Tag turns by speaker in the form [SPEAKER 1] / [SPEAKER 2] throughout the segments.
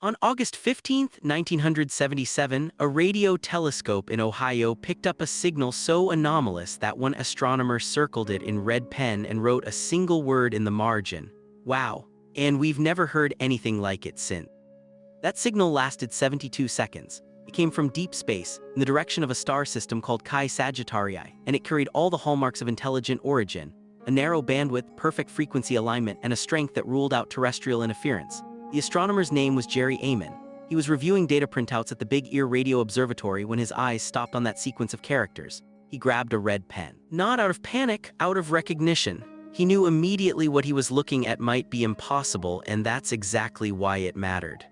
[SPEAKER 1] On August 15, 1977, a radio telescope in Ohio picked up a signal so anomalous that one astronomer circled it in red pen and wrote a single word in the margin: "Wow." And we've never heard anything like it since. That signal lasted 72 seconds. It came from deep space, in the direction of a star system called Chi Sagittarii, and it carried all the hallmarks of intelligent origin: a narrow bandwidth, perfect frequency alignment, and a strength that ruled out terrestrial interference. The astronomer's name was Jerry Ehman. He was reviewing data printouts at the Big Ear Radio Observatory when his eyes stopped on that sequence of characters. He grabbed a red pen. Not out of panic, out of recognition. He knew immediately what he was looking at might be impossible, and that's exactly why it mattered.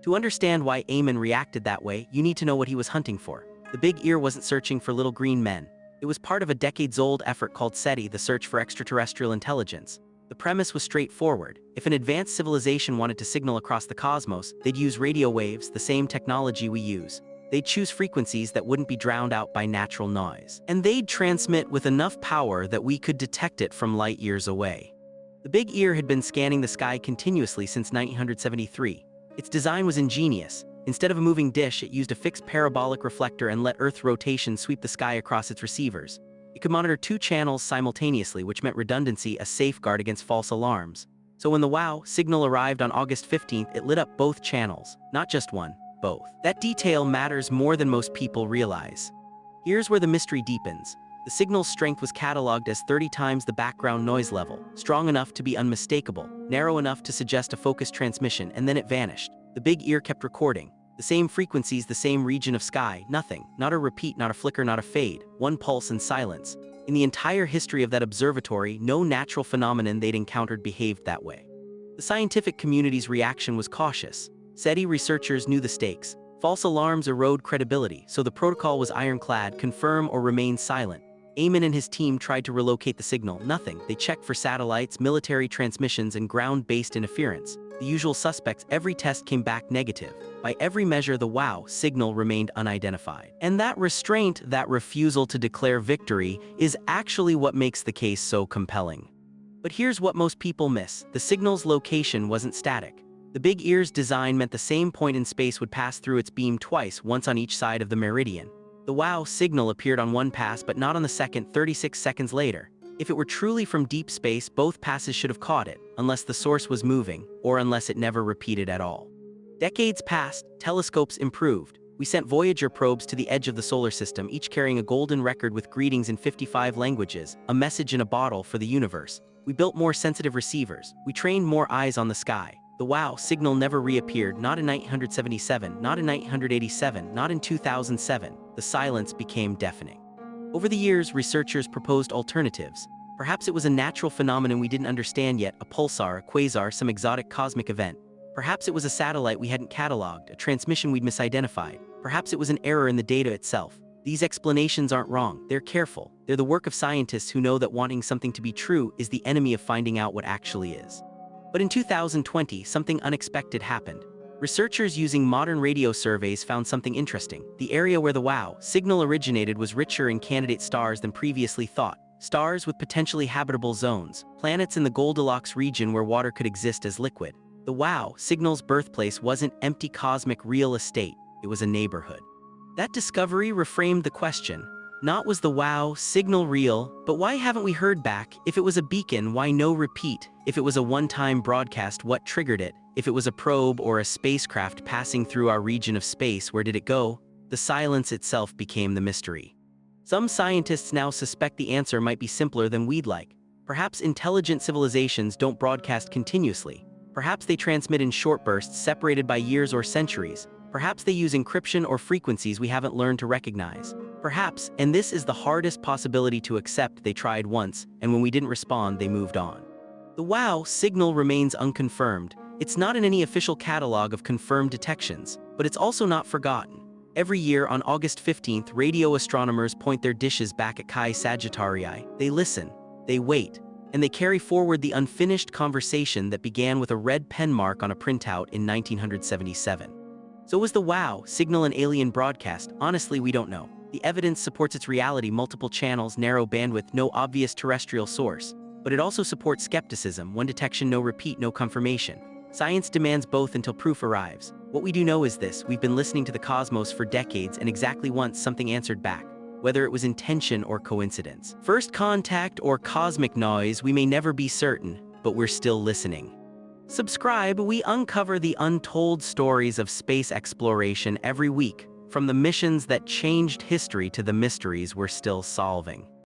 [SPEAKER 1] To understand why Ehman reacted that way, you need to know what he was hunting for. The Big Ear wasn't searching for little green men. It was part of a decades-old effort called SETI, the search for extraterrestrial intelligence. The premise was straightforward. If an advanced civilization wanted to signal across the cosmos, they'd use radio waves, the same technology we use. They'd choose frequencies that wouldn't be drowned out by natural noise. And they'd transmit with enough power that we could detect it from light years away. The Big Ear had been scanning the sky continuously since 1973. Its design was ingenious. Instead of a moving dish, it used a fixed parabolic reflector and let Earth's rotation sweep the sky across its receivers. It could monitor two channels simultaneously, which meant redundancy, a safeguard against false alarms. So when the WOW signal arrived on August 15th, it lit up both channels. Not just one, both. That detail matters more than most people realize. Here's where the mystery deepens. The signal's strength was cataloged as 30 times the background noise level, strong enough to be unmistakable, narrow enough to suggest a focused transmission, and then it vanished. The Big Ear kept recording. The same frequencies, the same region of sky, nothing. Not a repeat, not a flicker, not a fade. One pulse and silence. In the entire history of that observatory, no natural phenomenon they'd encountered behaved that way. The scientific community's reaction was cautious. SETI researchers knew the stakes. False alarms erode credibility, so the protocol was ironclad: confirm or remain silent. Ehman and his team tried to relocate the signal. Nothing. They checked for satellites, military transmissions, and ground-based interference. The usual suspects. Every test came back negative. By every measure, the WOW signal remained unidentified. And that restraint, that refusal to declare victory, is actually what makes the case so compelling. But here's what most people miss. The signal's location wasn't static. The Big Ear's design meant the same point in space would pass through its beam twice, once on each side of the meridian. The WOW signal appeared on one pass, but not on the second, 36 seconds later. If it were truly from deep space, both passes should have caught it, unless the source was moving, or unless it never repeated at all. Decades passed, telescopes improved. We sent Voyager probes to the edge of the solar system, each carrying a golden record with greetings in 55 languages, a message in a bottle for the universe. We built more sensitive receivers. We trained more eyes on the sky. The WOW signal never reappeared, not in 1977, not in 1987, not in 2007. The silence became deafening. Over the years, researchers proposed alternatives. Perhaps it was a natural phenomenon we didn't understand yet, a pulsar, a quasar, some exotic cosmic event. Perhaps it was a satellite we hadn't cataloged, a transmission we'd misidentified. Perhaps it was an error in the data itself. These explanations aren't wrong, they're careful. They're the work of scientists who know that wanting something to be true is the enemy of finding out what actually is. But in 2020, something unexpected happened. Researchers using modern radio surveys found something interesting. The area where the WOW signal originated was richer in candidate stars than previously thought. Stars with potentially habitable zones, planets in the Goldilocks region where water could exist as liquid. The WOW signal's birthplace wasn't empty cosmic real estate, it was a neighborhood. That discovery reframed the question. Not was the WOW signal real, but why haven't we heard back? If it was a beacon, why no repeat? If it was a one-time broadcast, what triggered it? If it was a probe or a spacecraft passing through our region of space, where did it go? The silence itself became the mystery. Some scientists now suspect the answer might be simpler than we'd like. Perhaps intelligent civilizations don't broadcast continuously. Perhaps they transmit in short bursts separated by years or centuries. Perhaps they use encryption or frequencies we haven't learned to recognize. Perhaps, and this is the hardest possibility to accept, they tried once, and when we didn't respond, they moved on. The WOW signal remains unconfirmed. It's not in any official catalog of confirmed detections, but it's also not forgotten. Every year on August 15th, radio astronomers point their dishes back at Chi Sagittarii. They listen, they wait, and they carry forward the unfinished conversation that began with a red pen mark on a printout in 1977. So was the WOW signal an alien broadcast? Honestly, we don't know. The evidence supports its reality: multiple channels, narrow bandwidth, no obvious terrestrial source. But it also supports skepticism: one detection, no repeat, no confirmation. Science demands both until proof arrives. What we do know is this: we've been listening to the cosmos for decades, and exactly once something answered back, whether it was intention or coincidence. First contact or cosmic noise, we may never be certain, but we're still listening. Subscribe, we uncover the untold stories of space exploration every week, from the missions that changed history to the mysteries we're still solving.